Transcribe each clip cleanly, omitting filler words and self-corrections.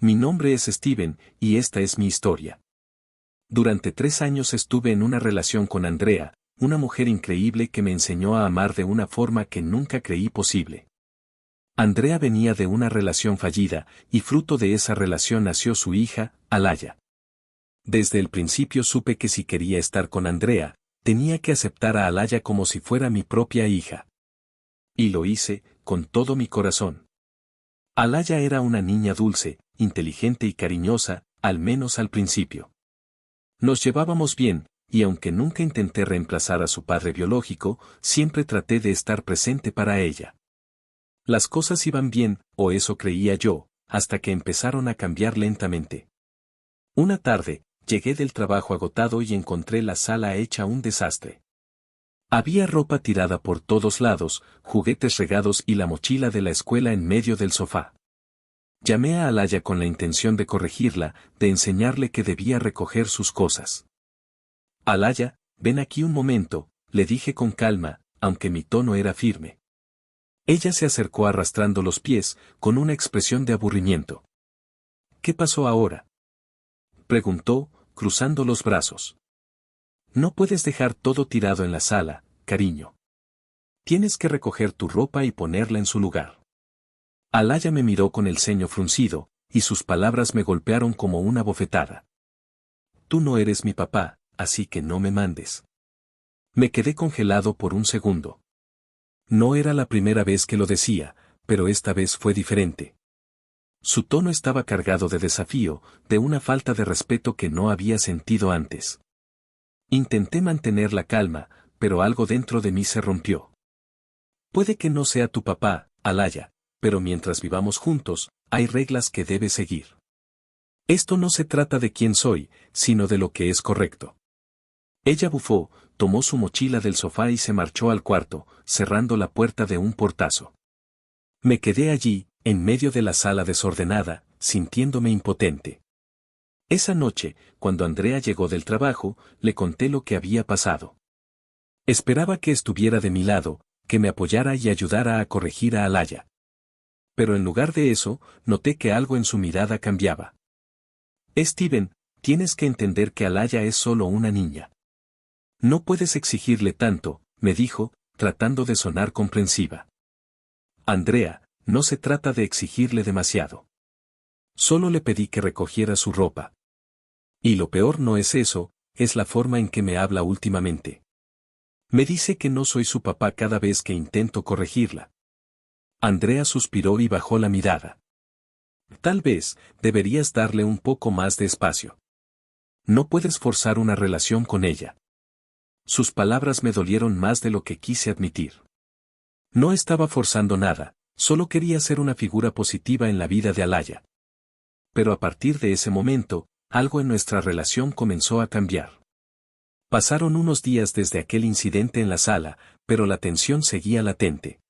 Mi nombre es Steven, y esta es mi historia. Durante 3 años estuve en una relación con Andrea, una mujer increíble que me enseñó a amar de una forma que nunca creí posible. Andrea venía de una relación fallida, y fruto de esa relación nació su hija, Alaya. Desde el principio supe que si quería estar con Andrea, tenía que aceptar a Alaya como si fuera mi propia hija. Y lo hice, con todo mi corazón. Alaya era una niña dulce, inteligente y cariñosa, al menos al principio. Nos llevábamos bien, y aunque nunca intenté reemplazar a su padre biológico, siempre traté de estar presente para ella. Las cosas iban bien, o eso creía yo, hasta que empezaron a cambiar lentamente. Una tarde, llegué del trabajo agotado y encontré la sala hecha un desastre. Había ropa tirada por todos lados, juguetes regados y la mochila de la escuela en medio del sofá. Llamé a Alaya con la intención de corregirla, de enseñarle que debía recoger sus cosas. Alaya, ven aquí un momento, le dije con calma, aunque mi tono era firme. Ella se acercó arrastrando los pies, con una expresión de aburrimiento. ¿Qué pasó ahora?, preguntó, cruzando los brazos. No puedes dejar todo tirado en la sala, cariño. Tienes que recoger tu ropa y ponerla en su lugar. Alaya me miró con el ceño fruncido, y sus palabras me golpearon como una bofetada. Tú no eres mi papá, así que no me mandes. Me quedé congelado por un segundo. No era la primera vez que lo decía, pero esta vez fue diferente. Su tono estaba cargado de desafío, de una falta de respeto que no había sentido antes. Intenté mantener la calma, pero algo dentro de mí se rompió. Puede que no sea tu papá, Alaya, pero mientras vivamos juntos, hay reglas que debes seguir. Esto no se trata de quién soy, sino de lo que es correcto. Ella bufó, tomó su mochila del sofá y se marchó al cuarto, cerrando la puerta de un portazo. Me quedé allí, en medio de la sala desordenada, sintiéndome impotente. Esa noche, cuando Andrea llegó del trabajo, le conté lo que había pasado. Esperaba que estuviera de mi lado, que me apoyara y ayudara a corregir a Alaya. Pero en lugar de eso, noté que algo en su mirada cambiaba. Steven, tienes que entender que Alaya es solo una niña. No puedes exigirle tanto, me dijo, tratando de sonar comprensiva. Andrea, no se trata de exigirle demasiado. Solo le pedí que recogiera su ropa. Y lo peor no es eso, es la forma en que me habla últimamente. Me dice que no soy su papá cada vez que intento corregirla. Andrea suspiró y bajó la mirada. Tal vez, deberías darle un poco más de espacio. No puedes forzar una relación con ella. Sus palabras me dolieron más de lo que quise admitir. No estaba forzando nada, solo quería ser una figura positiva en la vida de Alaya. Pero a partir de ese momento, algo en nuestra relación comenzó a cambiar. Pasaron unos días desde aquel incidente en la sala, pero la tensión seguía latente.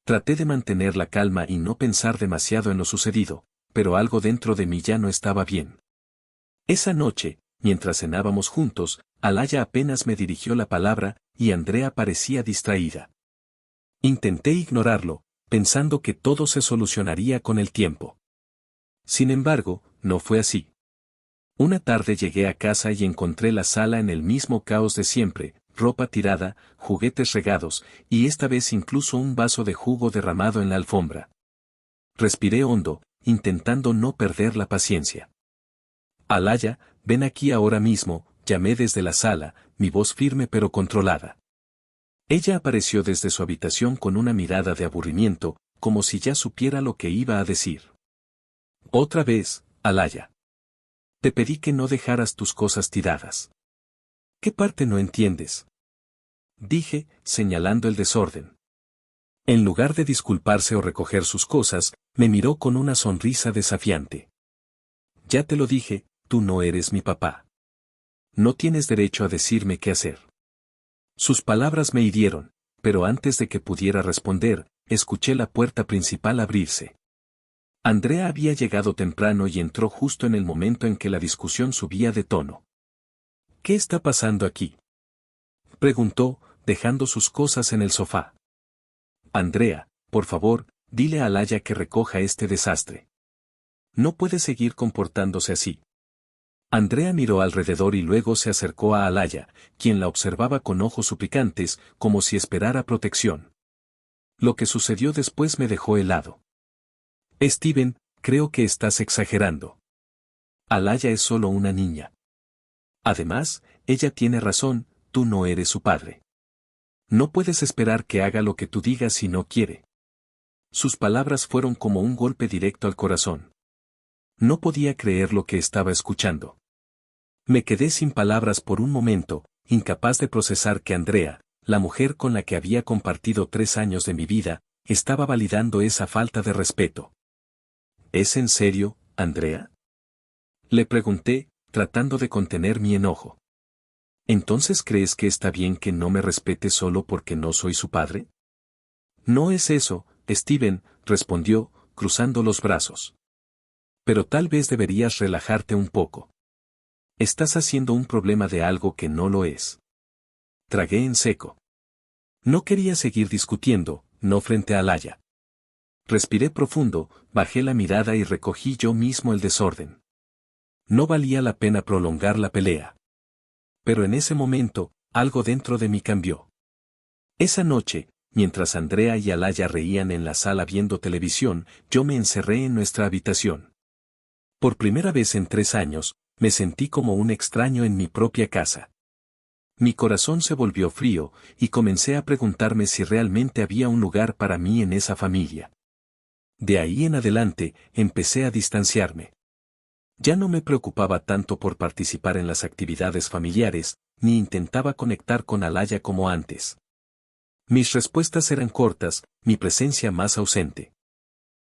Traté de mantener la calma y no pensar demasiado en lo sucedido, pero algo dentro de mí ya no estaba bien. Esa noche, mientras cenábamos juntos, Alaya apenas me dirigió la palabra, y Andrea parecía distraída. Intenté ignorarlo, pensando que todo se solucionaría con el tiempo. Sin embargo, no fue así. Una tarde llegué a casa y encontré la sala en el mismo caos de siempre, ropa tirada, juguetes regados, y esta vez incluso un vaso de jugo derramado en la alfombra. Respiré hondo, intentando no perder la paciencia. Alaya, ven aquí ahora mismo, llamé desde la sala, mi voz firme pero controlada. Ella apareció desde su habitación con una mirada de aburrimiento, como si ya supiera lo que iba a decir. Otra vez, Alaya. Te pedí que no dejaras tus cosas tiradas. ¿Qué parte no entiendes?, dije, señalando el desorden. En lugar de disculparse o recoger sus cosas, me miró con una sonrisa desafiante. Ya te lo dije, tú no eres mi papá. No tienes derecho a decirme qué hacer. Sus palabras me hirieron, pero antes de que pudiera responder, escuché la puerta principal abrirse. Andrea había llegado temprano y entró justo en el momento en que la discusión subía de tono. ¿Qué está pasando aquí?, preguntó, dejando sus cosas en el sofá. Andrea, por favor, dile a Alaya que recoja este desastre. No puede seguir comportándose así. Andrea miró alrededor y luego se acercó a Alaya, quien la observaba con ojos suplicantes, como si esperara protección. Lo que sucedió después me dejó helado. Steven, creo que estás exagerando. Alaya es solo una niña. Además, ella tiene razón, tú no eres su padre. No puedes esperar que haga lo que tú digas si no quiere. Sus palabras fueron como un golpe directo al corazón. No podía creer lo que estaba escuchando. Me quedé sin palabras por un momento, incapaz de procesar que Andrea, la mujer con la que había compartido 3 años de mi vida, estaba validando esa falta de respeto. ¿Es en serio, Andrea? Le pregunté, tratando de contener mi enojo. ¿Entonces crees que está bien que no me respete solo porque no soy su padre? No es eso, Steven, respondió, cruzando los brazos. Pero tal vez deberías relajarte un poco. Estás haciendo un problema de algo que no lo es. Tragué en seco. No quería seguir discutiendo, no frente a Alaya. Respiré profundo, bajé la mirada y recogí yo mismo el desorden. No valía la pena prolongar la pelea. Pero en ese momento, algo dentro de mí cambió. Esa noche, mientras Andrea y Alaya reían en la sala viendo televisión, yo me encerré en nuestra habitación. Por primera vez en 3 años, me sentí como un extraño en mi propia casa. Mi corazón se volvió frío, y comencé a preguntarme si realmente había un lugar para mí en esa familia. De ahí en adelante, empecé a distanciarme. Ya no me preocupaba tanto por participar en las actividades familiares, ni intentaba conectar con Alaya como antes. Mis respuestas eran cortas, mi presencia más ausente.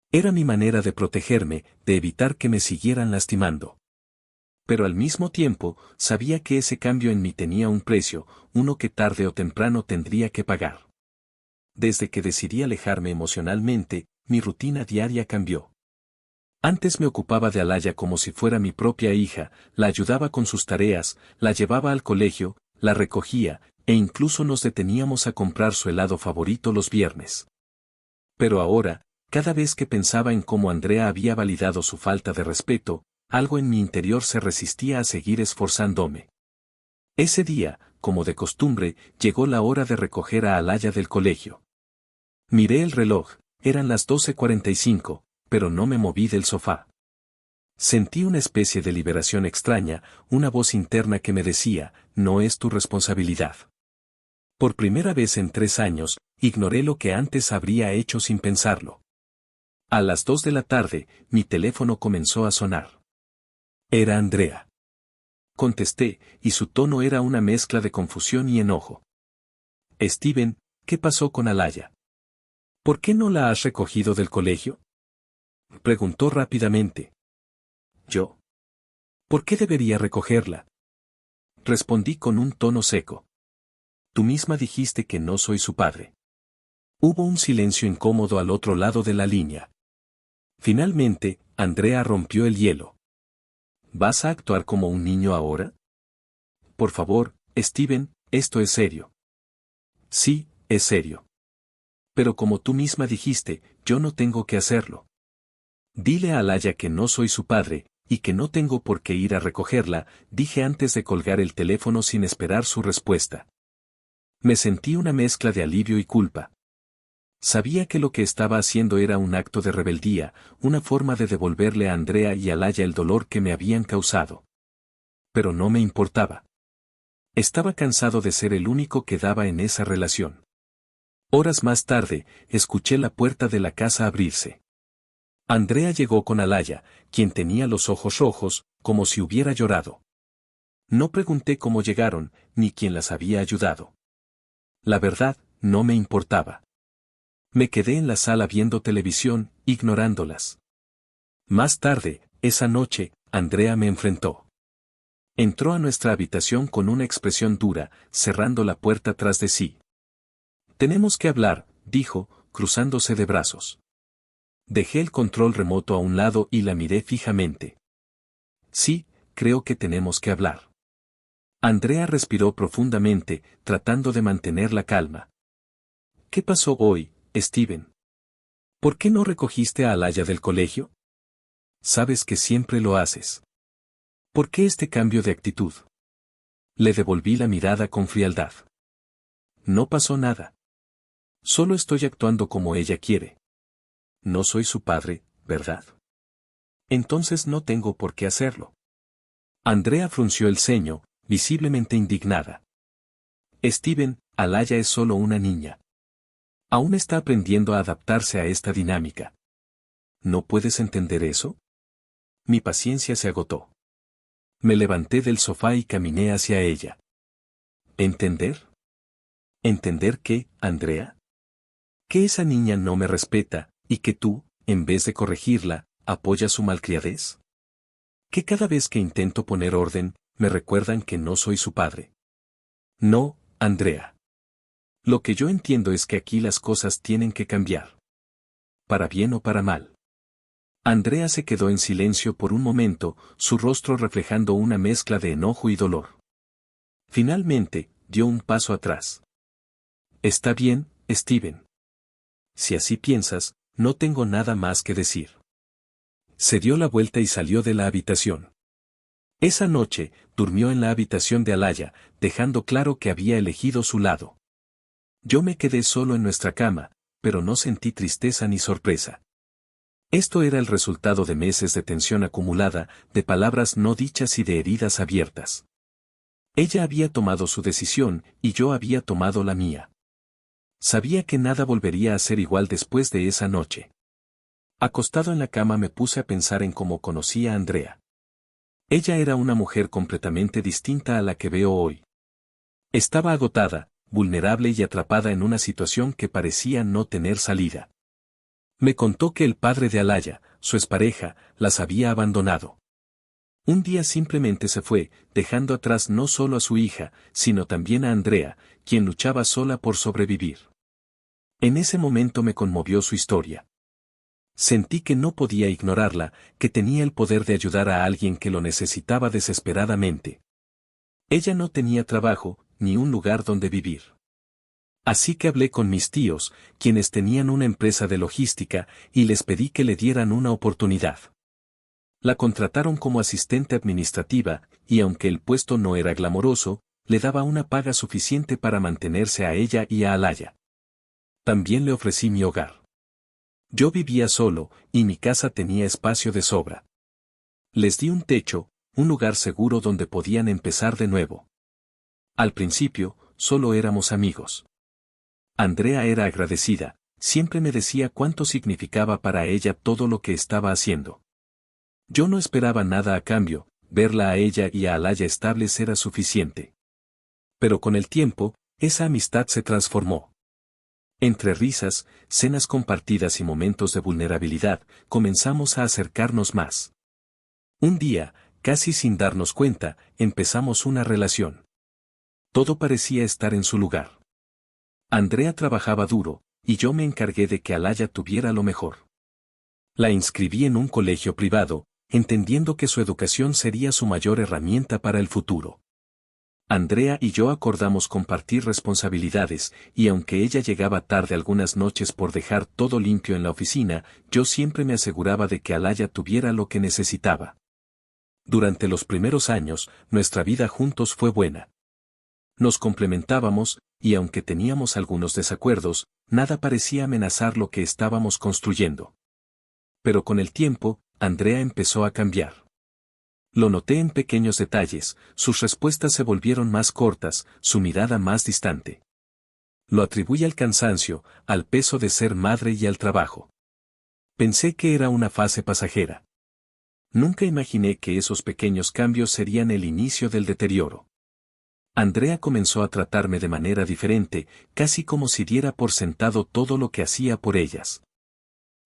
Era mi manera de protegerme, de evitar que me siguieran lastimando. Pero al mismo tiempo, sabía que ese cambio en mí tenía un precio, uno que tarde o temprano tendría que pagar. Desde que decidí alejarme emocionalmente, mi rutina diaria cambió. Antes me ocupaba de Alaya como si fuera mi propia hija, la ayudaba con sus tareas, la llevaba al colegio, la recogía, e incluso nos deteníamos a comprar su helado favorito los viernes. Pero ahora, cada vez que pensaba en cómo Andrea había validado su falta de respeto, algo en mi interior se resistía a seguir esforzándome. Ese día, como de costumbre, llegó la hora de recoger a Alaya del colegio. Miré el reloj, eran las 12:45, pero no me moví del sofá. Sentí una especie de liberación extraña, una voz interna que me decía, no es tu responsabilidad. Por primera vez en 3 años, ignoré lo que antes habría hecho sin pensarlo. A las 2 de la tarde, mi teléfono comenzó a sonar. Era Andrea. Contesté, y su tono era una mezcla de confusión y enojo. Steven, ¿qué pasó con Alaya? ¿Por qué no la has recogido del colegio? Preguntó rápidamente. ¿Yo? ¿Por qué debería recogerla? Respondí con un tono seco. Tú misma dijiste que no soy su padre. Hubo un silencio incómodo al otro lado de la línea. Finalmente, Andrea rompió el hielo. ¿Vas a actuar como un niño ahora? Por favor, Steven, esto es serio. Sí, es serio. Pero como tú misma dijiste, yo no tengo que hacerlo. Dile a Alaya que no soy su padre, y que no tengo por qué ir a recogerla, dije antes de colgar el teléfono sin esperar su respuesta. Me sentí una mezcla de alivio y culpa. Sabía que lo que estaba haciendo era un acto de rebeldía, una forma de devolverle a Andrea y a Alaya el dolor que me habían causado. Pero no me importaba. Estaba cansado de ser el único que daba en esa relación. Horas más tarde, escuché la puerta de la casa abrirse. Andrea llegó con Alaya, quien tenía los ojos rojos, como si hubiera llorado. No pregunté cómo llegaron, ni quién las había ayudado. La verdad, no me importaba. Me quedé en la sala viendo televisión, ignorándolas. Más tarde, esa noche, Andrea me enfrentó. Entró a nuestra habitación con una expresión dura, cerrando la puerta tras de sí. Tenemos que hablar, dijo, cruzándose de brazos. Dejé el control remoto a un lado y la miré fijamente. Sí, creo que tenemos que hablar. Andrea respiró profundamente, tratando de mantener la calma. ¿Qué pasó hoy, Steven? ¿Por qué no recogiste a Alaya del colegio? Sabes que siempre lo haces. ¿Por qué este cambio de actitud? Le devolví la mirada con frialdad. No pasó nada. Solo estoy actuando como ella quiere. No soy su padre, ¿verdad? Entonces no tengo por qué hacerlo. Andrea frunció el ceño, visiblemente indignada. Steven, Alaya es solo una niña. Aún está aprendiendo a adaptarse a esta dinámica. ¿No puedes entender eso? Mi paciencia se agotó. Me levanté del sofá y caminé hacia ella. ¿Entender? ¿Entender qué, Andrea? Que esa niña no me respeta, y que tú, en vez de corregirla, apoyas su malcriadez. Que cada vez que intento poner orden, me recuerdan que no soy su padre. No, Andrea. Lo que yo entiendo es que aquí las cosas tienen que cambiar. Para bien o para mal. Andrea se quedó en silencio por un momento, su rostro reflejando una mezcla de enojo y dolor. Finalmente, dio un paso atrás. Está bien, Steven. Si así piensas, no tengo nada más que decir. Se dio la vuelta y salió de la habitación. Esa noche, durmió en la habitación de Alaya, dejando claro que había elegido su lado. Yo me quedé solo en nuestra cama, pero no sentí tristeza ni sorpresa. Esto era el resultado de meses de tensión acumulada, de palabras no dichas y de heridas abiertas. Ella había tomado su decisión, y yo había tomado la mía. Sabía que nada volvería a ser igual después de esa noche. Acostado en la cama me puse a pensar en cómo conocí a Andrea. Ella era una mujer completamente distinta a la que veo hoy. Estaba agotada, vulnerable y atrapada en una situación que parecía no tener salida. Me contó que el padre de Alaya, su expareja, las había abandonado. Un día simplemente se fue, dejando atrás no solo a su hija, sino también a Andrea, quien luchaba sola por sobrevivir. En ese momento me conmovió su historia. Sentí que no podía ignorarla, que tenía el poder de ayudar a alguien que lo necesitaba desesperadamente. Ella no tenía trabajo, ni un lugar donde vivir. Así que hablé con mis tíos, quienes tenían una empresa de logística, y les pedí que le dieran una oportunidad. La contrataron como asistente administrativa, y aunque el puesto no era glamoroso, le daba una paga suficiente para mantenerse a ella y a Alaya. También le ofrecí mi hogar. Yo vivía solo, y mi casa tenía espacio de sobra. Les di un techo, un lugar seguro donde podían empezar de nuevo. Al principio, solo éramos amigos. Andrea era agradecida, siempre me decía cuánto significaba para ella todo lo que estaba haciendo. Yo no esperaba nada a cambio, verla a ella y a Alaya estables era suficiente. Pero con el tiempo, esa amistad se transformó. Entre risas, cenas compartidas y momentos de vulnerabilidad, comenzamos a acercarnos más. Un día, casi sin darnos cuenta, empezamos una relación. Todo parecía estar en su lugar. Andrea trabajaba duro, y yo me encargué de que Alaya tuviera lo mejor. La inscribí en un colegio privado, entendiendo que su educación sería su mayor herramienta para el futuro. Andrea y yo acordamos compartir responsabilidades, y aunque ella llegaba tarde algunas noches por dejar todo limpio en la oficina, yo siempre me aseguraba de que Alaya tuviera lo que necesitaba. Durante los primeros años, nuestra vida juntos fue buena. Nos complementábamos, y aunque teníamos algunos desacuerdos, nada parecía amenazar lo que estábamos construyendo. Pero con el tiempo, Andrea empezó a cambiar. Lo noté en pequeños detalles, sus respuestas se volvieron más cortas, su mirada más distante. Lo atribuí al cansancio, al peso de ser madre y al trabajo. Pensé que era una fase pasajera. Nunca imaginé que esos pequeños cambios serían el inicio del deterioro. Andrea comenzó a tratarme de manera diferente, casi como si diera por sentado todo lo que hacía por ellas.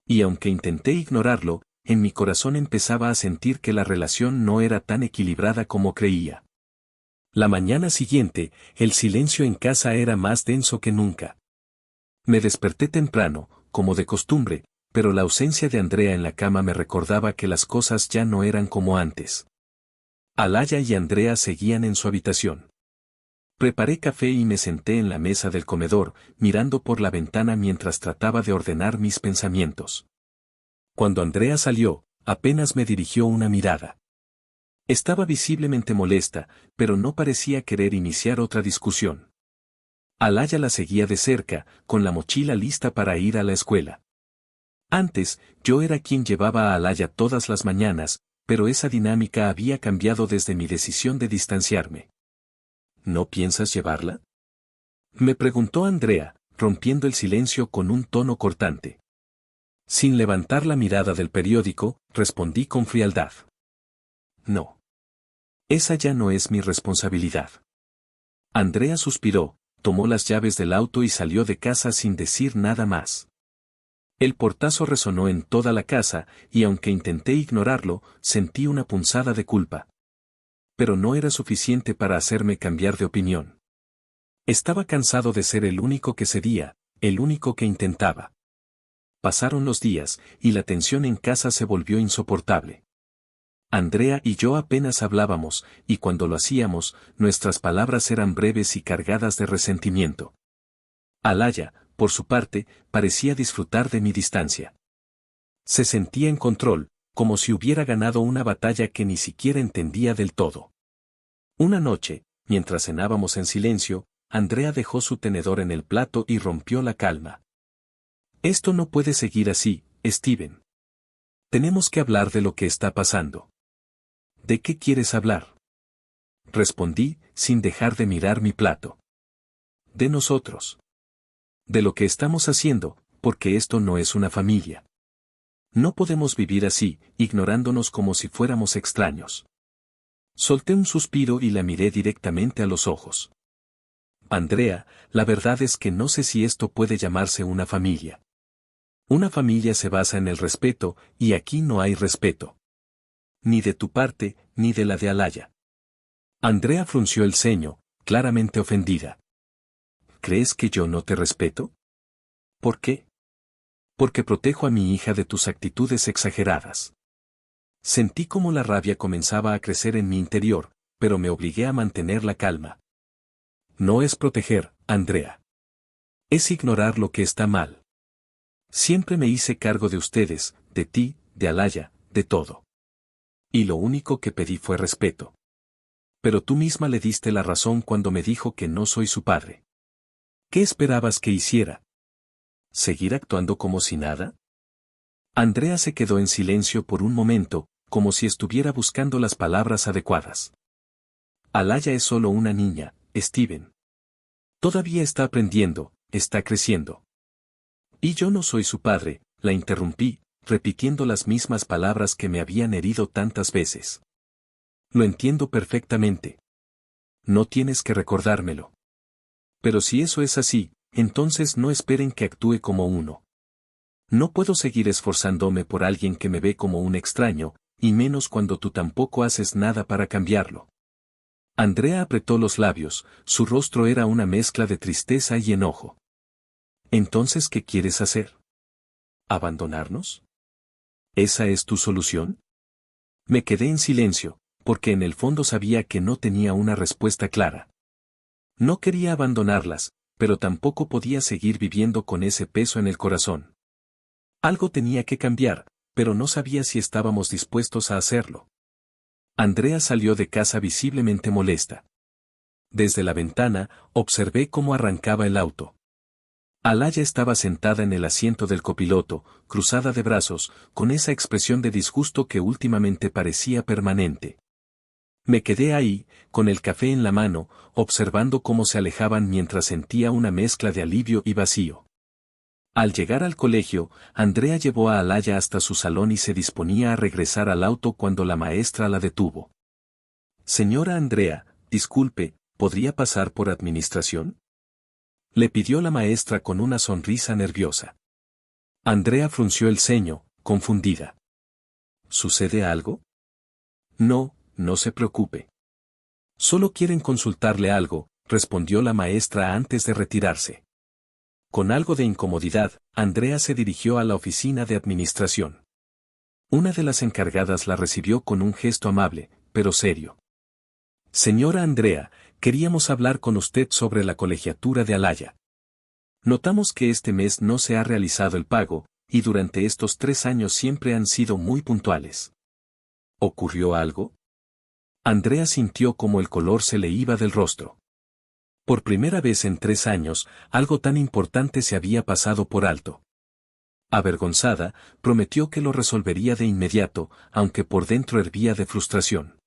Y aunque intenté ignorarlo, en mi corazón empezaba a sentir que la relación no era tan equilibrada como creía. La mañana siguiente, el silencio en casa era más denso que nunca. Me desperté temprano, como de costumbre, pero la ausencia de Andrea en la cama me recordaba que las cosas ya no eran como antes. Alaya y Andrea seguían en su habitación. Preparé café y me senté en la mesa del comedor, mirando por la ventana mientras trataba de ordenar mis pensamientos. Cuando Andrea salió, apenas me dirigió una mirada. Estaba visiblemente molesta, pero no parecía querer iniciar otra discusión. Alaya la seguía de cerca, con la mochila lista para ir a la escuela. Antes, yo era quien llevaba a Alaya todas las mañanas, pero esa dinámica había cambiado desde mi decisión de distanciarme. ¿No piensas llevarla?, me preguntó Andrea, rompiendo el silencio con un tono cortante. Sin levantar la mirada del periódico, respondí con frialdad. No. Esa ya no es mi responsabilidad. Andrea suspiró, tomó las llaves del auto y salió de casa sin decir nada más. El portazo resonó en toda la casa, y aunque intenté ignorarlo, sentí una punzada de culpa. Pero no era suficiente para hacerme cambiar de opinión. Estaba cansado de ser el único que cedía, el único que intentaba. Pasaron los días, y la tensión en casa se volvió insoportable. Andrea y yo apenas hablábamos, y cuando lo hacíamos, nuestras palabras eran breves y cargadas de resentimiento. Alaya, por su parte, parecía disfrutar de mi distancia. Se sentía en control, como si hubiera ganado una batalla que ni siquiera entendía del todo. Una noche, mientras cenábamos en silencio, Andrea dejó su tenedor en el plato y rompió la calma. Esto no puede seguir así, Steven. Tenemos que hablar de lo que está pasando. ¿De qué quieres hablar?, respondí, sin dejar de mirar mi plato. De nosotros. De lo que estamos haciendo, porque esto no es una familia. No podemos vivir así, ignorándonos como si fuéramos extraños. Solté un suspiro y la miré directamente a los ojos. Andrea, la verdad es que no sé si esto puede llamarse una familia. Una familia se basa en el respeto, y aquí no hay respeto. Ni de tu parte, ni de la de Alaya. Andrea frunció el ceño, claramente ofendida. ¿Crees que yo no te respeto? ¿Por qué? Porque protejo a mi hija de tus actitudes exageradas. Sentí como la rabia comenzaba a crecer en mi interior, pero me obligué a mantener la calma. No es proteger, Andrea. Es ignorar lo que está mal. Siempre me hice cargo de ustedes, de ti, de Alaya, de todo. Y lo único que pedí fue respeto. Pero tú misma le diste la razón cuando me dijo que no soy su padre. ¿Qué esperabas que hiciera? ¿Seguir actuando como si nada? Andrea se quedó en silencio por un momento, como si estuviera buscando las palabras adecuadas. Alaya es solo una niña, Steven. Todavía está aprendiendo, está creciendo. Y yo no soy su padre, la interrumpí, repitiendo las mismas palabras que me habían herido tantas veces. Lo entiendo perfectamente. No tienes que recordármelo. Pero si eso es así, entonces no esperen que actúe como uno. No puedo seguir esforzándome por alguien que me ve como un extraño, y menos cuando tú tampoco haces nada para cambiarlo. Andrea apretó los labios, su rostro era una mezcla de tristeza y enojo. ¿Entonces qué quieres hacer? ¿Abandonarnos? ¿Esa es tu solución? Me quedé en silencio, porque en el fondo sabía que no tenía una respuesta clara. No quería abandonarlas, pero tampoco podía seguir viviendo con ese peso en el corazón. Algo tenía que cambiar, pero no sabía si estábamos dispuestos a hacerlo. Andrea salió de casa visiblemente molesta. Desde la ventana, observé cómo arrancaba el auto. Alaya estaba sentada en el asiento del copiloto, cruzada de brazos, con esa expresión de disgusto que últimamente parecía permanente. Me quedé ahí, con el café en la mano, observando cómo se alejaban mientras sentía una mezcla de alivio y vacío. Al llegar al colegio, Andrea llevó a Alaya hasta su salón y se disponía a regresar al auto cuando la maestra la detuvo. Señora Andrea, disculpe, ¿podría pasar por administración?, le pidió la maestra con una sonrisa nerviosa. Andrea frunció el ceño, confundida. ¿Sucede algo? No, no se preocupe. Solo quieren consultarle algo, respondió la maestra antes de retirarse. Con algo de incomodidad, Andrea se dirigió a la oficina de administración. Una de las encargadas la recibió con un gesto amable, pero serio. Señora Andrea, queríamos hablar con usted sobre la colegiatura de Alaya. Notamos que este mes no se ha realizado el pago, y durante estos 3 años siempre han sido muy puntuales. ¿Ocurrió algo? Andrea sintió como el color se le iba del rostro. Por primera vez en 3 años, algo tan importante se había pasado por alto. Avergonzada, prometió que lo resolvería de inmediato, aunque por dentro hervía de frustración.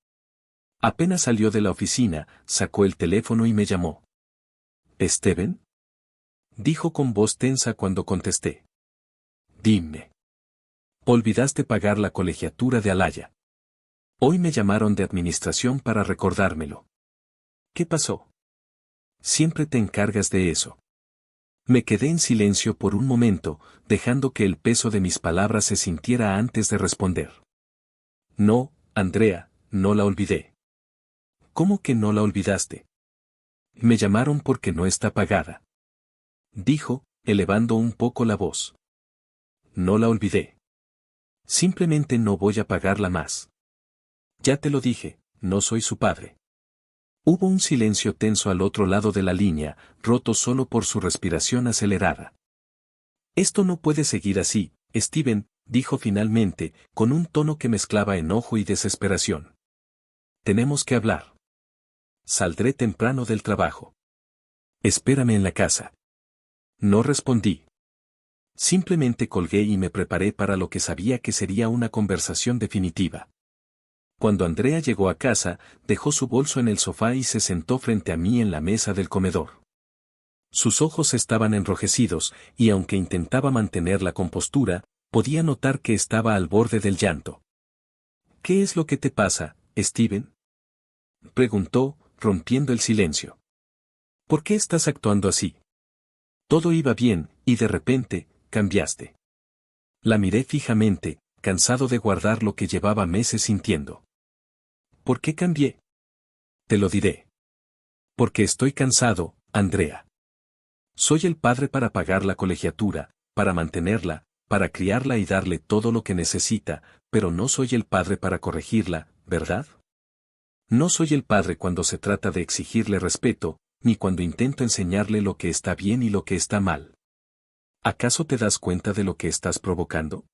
Apenas salió de la oficina, sacó el teléfono y me llamó. ¿Steven? Dijo con voz tensa cuando contesté. Dime. Olvidaste pagar la colegiatura de Alaya. Hoy me llamaron de administración para recordármelo. ¿Qué pasó? Siempre te encargas de eso. Me quedé en silencio por un momento, dejando que el peso de mis palabras se sintiera antes de responder. No, Andrea, no la olvidé. ¿Cómo que no la olvidaste? Me llamaron porque no está pagada. Dijo, elevando un poco la voz. No la olvidé. Simplemente no voy a pagarla más. Ya te lo dije, no soy su padre. Hubo un silencio tenso al otro lado de la línea, roto solo por su respiración acelerada. Esto no puede seguir así, Steven, dijo finalmente, con un tono que mezclaba enojo y desesperación. Tenemos que hablar. Saldré temprano del trabajo. Espérame en la casa. No respondí. Simplemente colgué y me preparé para lo que sabía que sería una conversación definitiva. Cuando Andrea llegó a casa, dejó su bolso en el sofá y se sentó frente a mí en la mesa del comedor. Sus ojos estaban enrojecidos, y aunque intentaba mantener la compostura, podía notar que estaba al borde del llanto. ¿Qué es lo que te pasa, Steven? Preguntó, rompiendo el silencio. ¿Por qué estás actuando así? Todo iba bien, y de repente, cambiaste. La miré fijamente, cansado de guardar lo que llevaba meses sintiendo. ¿Por qué cambié? Te lo diré. Porque estoy cansado, Andrea. Soy el padre para pagar la colegiatura, para mantenerla, para criarla y darle todo lo que necesita, pero no soy el padre para corregirla, ¿verdad? No soy el padre cuando se trata de exigirle respeto, ni cuando intento enseñarle lo que está bien y lo que está mal. ¿Acaso te das cuenta de lo que estás provocando?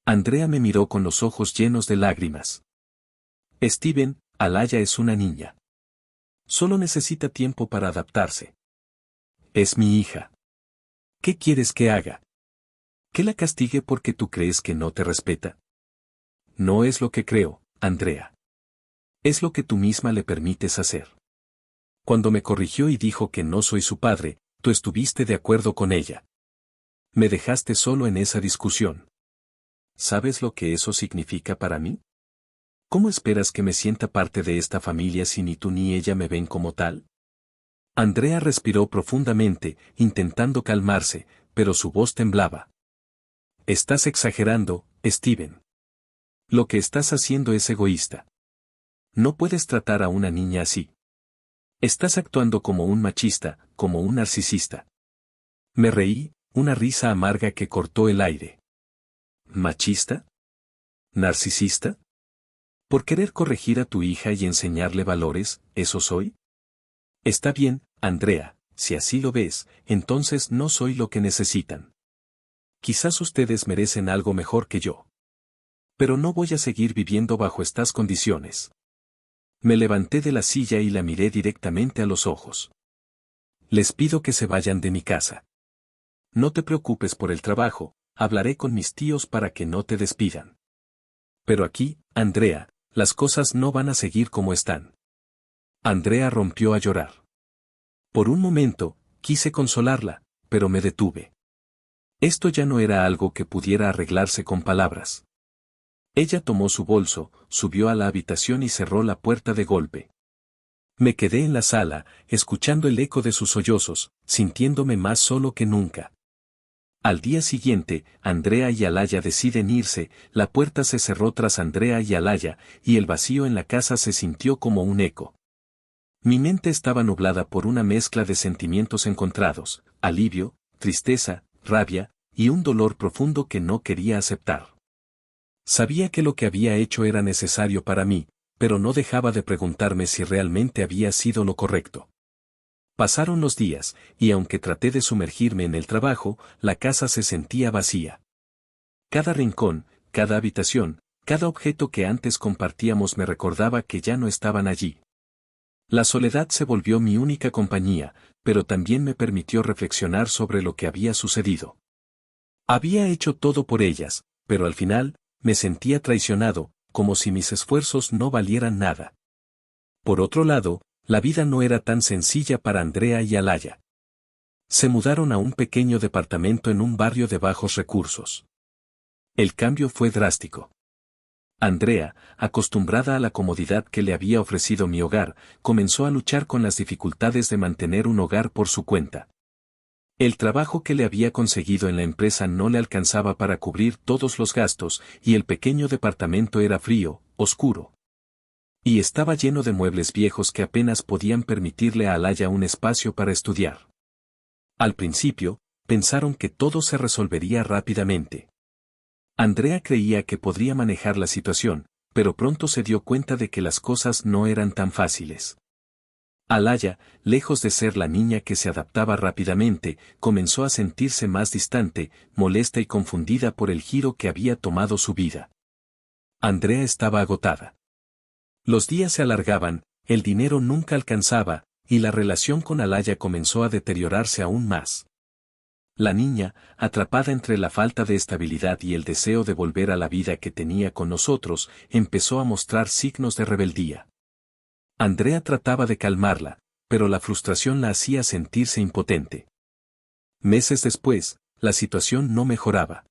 Andrea me miró con los ojos llenos de lágrimas. Steven, Alaya es una niña. Solo necesita tiempo para adaptarse. Es mi hija. ¿Qué quieres que haga? ¿Que la castigue porque tú crees que no te respeta? No es lo que creo, Andrea. Es lo que tú misma le permites hacer. Cuando me corrigió y dijo que no soy su padre, tú estuviste de acuerdo con ella. Me dejaste solo en esa discusión. ¿Sabes lo que eso significa para mí? ¿Cómo esperas que me sienta parte de esta familia si ni tú ni ella me ven como tal? Andrea respiró profundamente, intentando calmarse, pero su voz temblaba. Estás exagerando, Steven. Lo que estás haciendo es egoísta. No puedes tratar a una niña así. Estás actuando como un machista, como un narcisista. Me reí, una risa amarga que cortó el aire. ¿Machista? ¿Narcisista? ¿Por querer corregir a tu hija y enseñarle valores, eso soy? Está bien, Andrea, si así lo ves, entonces no soy lo que necesitan. Quizás ustedes merecen algo mejor que yo. Pero no voy a seguir viviendo bajo estas condiciones. Me levanté de la silla y la miré directamente a los ojos. Les pido que se vayan de mi casa. No te preocupes por el trabajo, hablaré con mis tíos para que no te despidan. Pero aquí, Andrea, las cosas no van a seguir como están. Andrea rompió a llorar. Por un momento, quise consolarla, pero me detuve. Esto ya no era algo que pudiera arreglarse con palabras. Ella tomó su bolso, subió a la habitación y cerró la puerta de golpe. Me quedé en la sala, escuchando el eco de sus sollozos, sintiéndome más solo que nunca. Al día siguiente, Andrea y Alaya deciden irse, la puerta se cerró tras Andrea y Alaya, y el vacío en la casa se sintió como un eco. Mi mente estaba nublada por una mezcla de sentimientos encontrados, alivio, tristeza, rabia, y un dolor profundo que no quería aceptar. Sabía que lo que había hecho era necesario para mí, pero no dejaba de preguntarme si realmente había sido lo correcto. Pasaron los días, y aunque traté de sumergirme en el trabajo, la casa se sentía vacía. Cada rincón, cada habitación, cada objeto que antes compartíamos me recordaba que ya no estaban allí. La soledad se volvió mi única compañía, pero también me permitió reflexionar sobre lo que había sucedido. Había hecho todo por ellas, pero al final, me sentía traicionado, como si mis esfuerzos no valieran nada. Por otro lado, la vida no era tan sencilla para Andrea y Alaya. Se mudaron a un pequeño departamento en un barrio de bajos recursos. El cambio fue drástico. Andrea, acostumbrada a la comodidad que le había ofrecido mi hogar, comenzó a luchar con las dificultades de mantener un hogar por su cuenta. El trabajo que le había conseguido en la empresa no le alcanzaba para cubrir todos los gastos, y el pequeño departamento era frío, oscuro. Y estaba lleno de muebles viejos que apenas podían permitirle a Alaya un espacio para estudiar. Al principio, pensaron que todo se resolvería rápidamente. Andrea creía que podría manejar la situación, pero pronto se dio cuenta de que las cosas no eran tan fáciles. Alaya, lejos de ser la niña que se adaptaba rápidamente, comenzó a sentirse más distante, molesta y confundida por el giro que había tomado su vida. Andrea estaba agotada. Los días se alargaban, el dinero nunca alcanzaba, y la relación con Alaya comenzó a deteriorarse aún más. La niña, atrapada entre la falta de estabilidad y el deseo de volver a la vida que tenía con nosotros, empezó a mostrar signos de rebeldía. Andrea trataba de calmarla, pero la frustración la hacía sentirse impotente. Meses después, la situación no mejoraba.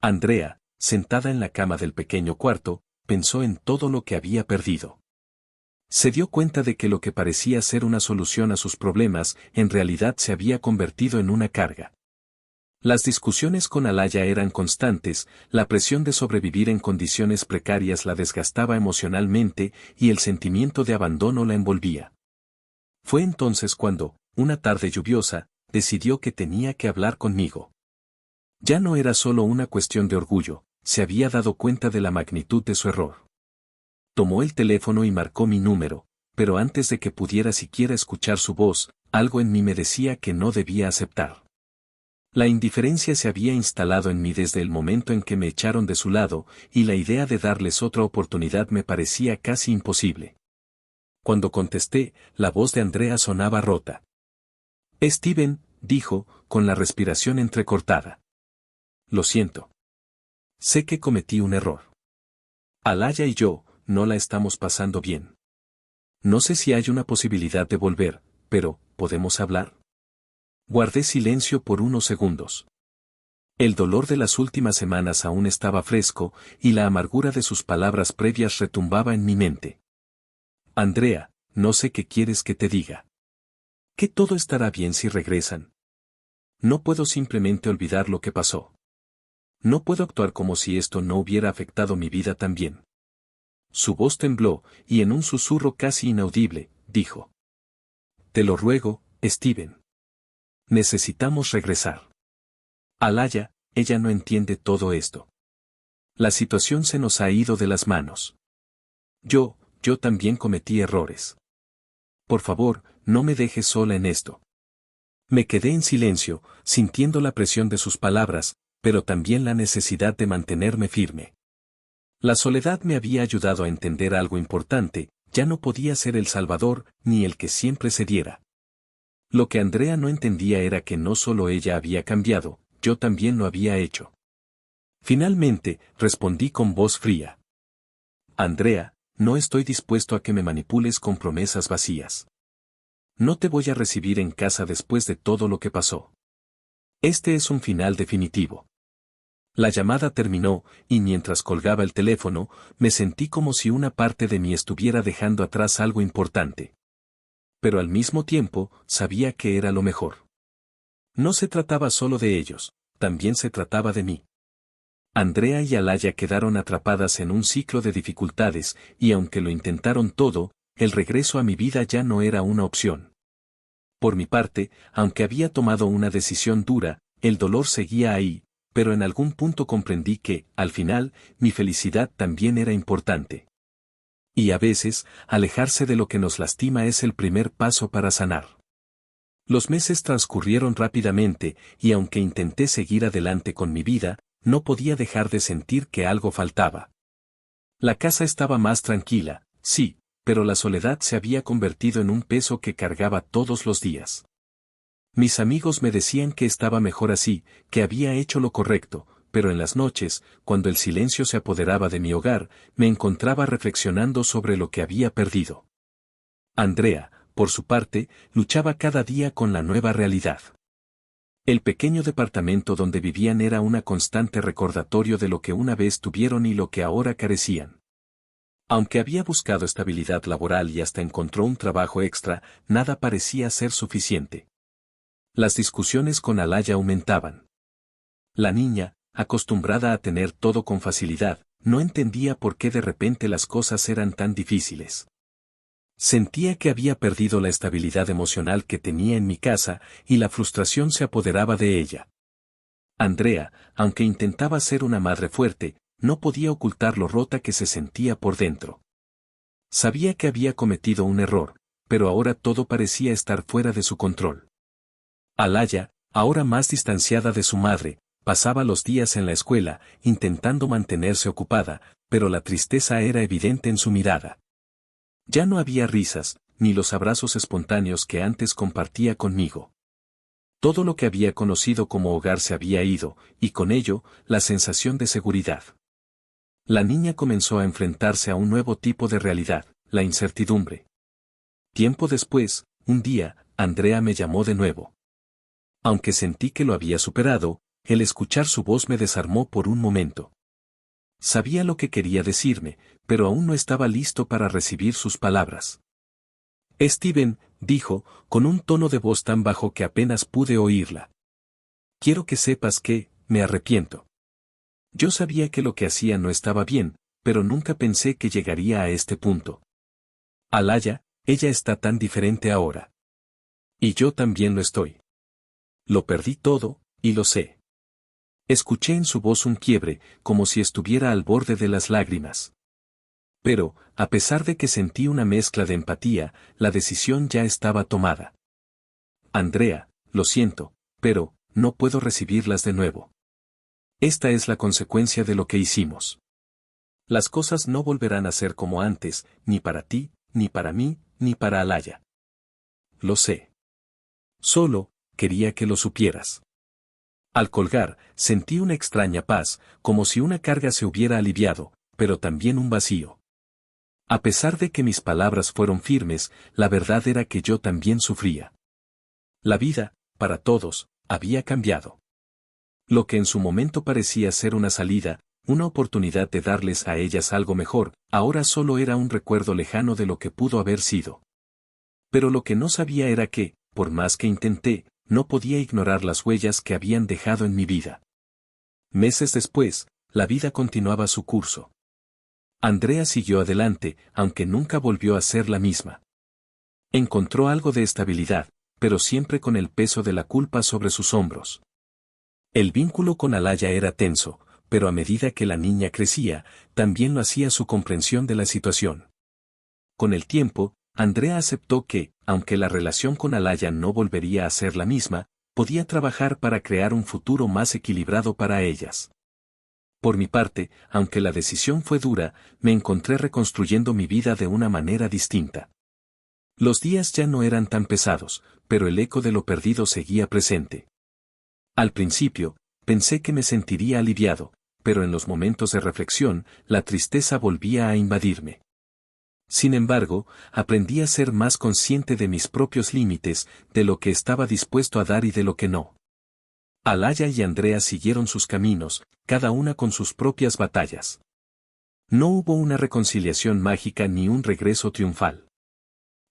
Andrea, sentada en la cama del pequeño cuarto, pensó en todo lo que había perdido. Se dio cuenta de que lo que parecía ser una solución a sus problemas, en realidad se había convertido en una carga. Las discusiones con Alaya eran constantes, la presión de sobrevivir en condiciones precarias la desgastaba emocionalmente y el sentimiento de abandono la envolvía. Fue entonces cuando, una tarde lluviosa, decidió que tenía que hablar conmigo. Ya no era solo una cuestión de orgullo, se había dado cuenta de la magnitud de su error. Tomó el teléfono y marcó mi número, pero antes de que pudiera siquiera escuchar su voz, algo en mí me decía que no debía aceptar. La indiferencia se había instalado en mí desde el momento en que me echaron de su lado, y la idea de darles otra oportunidad me parecía casi imposible. Cuando contesté, la voz de Andrea sonaba rota. «Steven», dijo, con la respiración entrecortada. «Lo siento. Sé que cometí un error. Alaya y yo, no la estamos pasando bien. No sé si hay una posibilidad de volver, pero, ¿podemos hablar?». Guardé silencio por unos segundos. El dolor de las últimas semanas aún estaba fresco, y la amargura de sus palabras previas retumbaba en mi mente. «Andrea, no sé qué quieres que te diga. Que todo estará bien si regresan. No puedo simplemente olvidar lo que pasó. No puedo actuar como si esto no hubiera afectado mi vida también». Su voz tembló, y en un susurro casi inaudible, dijo: «Te lo ruego, Steven. Necesitamos regresar. Alaya, ella no entiende todo esto. La situación se nos ha ido de las manos. Yo también cometí errores. Por favor, no me dejes sola en esto». Me quedé en silencio, sintiendo la presión de sus palabras, pero también la necesidad de mantenerme firme. La soledad me había ayudado a entender algo importante, ya no podía ser el salvador, ni el que siempre cediera. Lo que Andrea no entendía era que no solo ella había cambiado, yo también lo había hecho. Finalmente, respondí con voz fría: «Andrea, no estoy dispuesto a que me manipules con promesas vacías. No te voy a recibir en casa después de todo lo que pasó. Este es un final definitivo». La llamada terminó, y mientras colgaba el teléfono, me sentí como si una parte de mí estuviera dejando atrás algo importante. Pero al mismo tiempo, sabía que era lo mejor. No se trataba solo de ellos, también se trataba de mí. Andrea y Alaya quedaron atrapadas en un ciclo de dificultades, y aunque lo intentaron todo, el regreso a mi vida ya no era una opción. Por mi parte, aunque había tomado una decisión dura, el dolor seguía ahí, pero en algún punto comprendí que, al final, mi felicidad también era importante. Y a veces, alejarse de lo que nos lastima es el primer paso para sanar. Los meses transcurrieron rápidamente, y aunque intenté seguir adelante con mi vida, no podía dejar de sentir que algo faltaba. La casa estaba más tranquila, sí, pero la soledad se había convertido en un peso que cargaba todos los días. Mis amigos me decían que estaba mejor así, que había hecho lo correcto, pero en las noches, cuando el silencio se apoderaba de mi hogar, me encontraba reflexionando sobre lo que había perdido. Andrea, por su parte, luchaba cada día con la nueva realidad. El pequeño departamento donde vivían era una constante recordatorio de lo que una vez tuvieron y lo que ahora carecían. Aunque había buscado estabilidad laboral y hasta encontró un trabajo extra, nada parecía ser suficiente. Las discusiones con Alaya aumentaban. La niña, acostumbrada a tener todo con facilidad, no entendía por qué de repente las cosas eran tan difíciles. Sentía que había perdido la estabilidad emocional que tenía en mi casa, y la frustración se apoderaba de ella. Andrea, aunque intentaba ser una madre fuerte, no podía ocultar lo rota que se sentía por dentro. Sabía que había cometido un error, pero ahora todo parecía estar fuera de su control. Alaya, ahora más distanciada de su madre, pasaba los días en la escuela, intentando mantenerse ocupada, pero la tristeza era evidente en su mirada. Ya no había risas, ni los abrazos espontáneos que antes compartía conmigo. Todo lo que había conocido como hogar se había ido, y con ello, la sensación de seguridad. La niña comenzó a enfrentarse a un nuevo tipo de realidad, la incertidumbre. Tiempo después, un día, Andrea me llamó de nuevo. Aunque sentí que lo había superado, el escuchar su voz me desarmó por un momento. Sabía lo que quería decirme, pero aún no estaba listo para recibir sus palabras. Steven, dijo, con un tono de voz tan bajo que apenas pude oírla. Quiero que sepas que, me arrepiento. Yo sabía que lo que hacía no estaba bien, pero nunca pensé que llegaría a este punto. Alaya, ella está tan diferente ahora. Y yo también lo estoy. Lo perdí todo, y lo sé. Escuché en su voz un quiebre, como si estuviera al borde de las lágrimas. Pero, a pesar de que sentí una mezcla de empatía, la decisión ya estaba tomada. Andrea, lo siento, pero, no puedo recibirlas de nuevo. Esta es la consecuencia de lo que hicimos. Las cosas no volverán a ser como antes, ni para ti, ni para mí, ni para Alaya. Lo sé. Solo, quería que lo supieras. Al colgar, sentí una extraña paz, como si una carga se hubiera aliviado, pero también un vacío. A pesar de que mis palabras fueron firmes, la verdad era que yo también sufría. La vida, para todos, había cambiado. Lo que en su momento parecía ser una salida, una oportunidad de darles a ellas algo mejor, ahora solo era un recuerdo lejano de lo que pudo haber sido. Pero lo que no sabía era que, por más que intenté, no podía ignorar las huellas que habían dejado en mi vida. Meses después, la vida continuaba su curso. Andrea siguió adelante, aunque nunca volvió a ser la misma. Encontró algo de estabilidad, pero siempre con el peso de la culpa sobre sus hombros. El vínculo con Alaya era tenso, pero a medida que la niña crecía, también lo hacía su comprensión de la situación. Con el tiempo, Andrea aceptó que, aunque la relación con Alaya no volvería a ser la misma, podía trabajar para crear un futuro más equilibrado para ellas. Por mi parte, aunque la decisión fue dura, me encontré reconstruyendo mi vida de una manera distinta. Los días ya no eran tan pesados, pero el eco de lo perdido seguía presente. Al principio, pensé que me sentiría aliviado, pero en los momentos de reflexión, la tristeza volvía a invadirme. Sin embargo, aprendí a ser más consciente de mis propios límites, de lo que estaba dispuesto a dar y de lo que no. Alaya y Andrea siguieron sus caminos, cada una con sus propias batallas. No hubo una reconciliación mágica ni un regreso triunfal.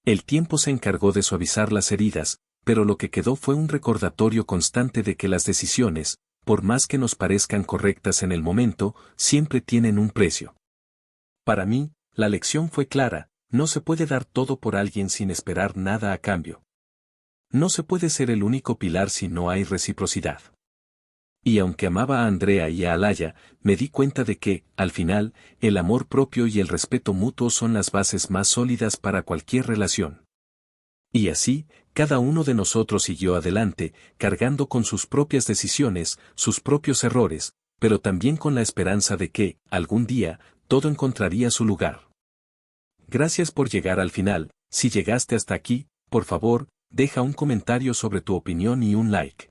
El tiempo se encargó de suavizar las heridas, pero lo que quedó fue un recordatorio constante de que las decisiones, por más que nos parezcan correctas en el momento, siempre tienen un precio. Para mí, la lección fue clara, no se puede dar todo por alguien sin esperar nada a cambio. No se puede ser el único pilar si no hay reciprocidad. Y aunque amaba a Andrea y a Alaya, me di cuenta de que, al final, el amor propio y el respeto mutuo son las bases más sólidas para cualquier relación. Y así, cada uno de nosotros siguió adelante, cargando con sus propias decisiones, sus propios errores, pero también con la esperanza de que, algún día, todo encontraría su lugar. Gracias por llegar al final. Si llegaste hasta aquí, por favor, deja un comentario sobre tu opinión y un like.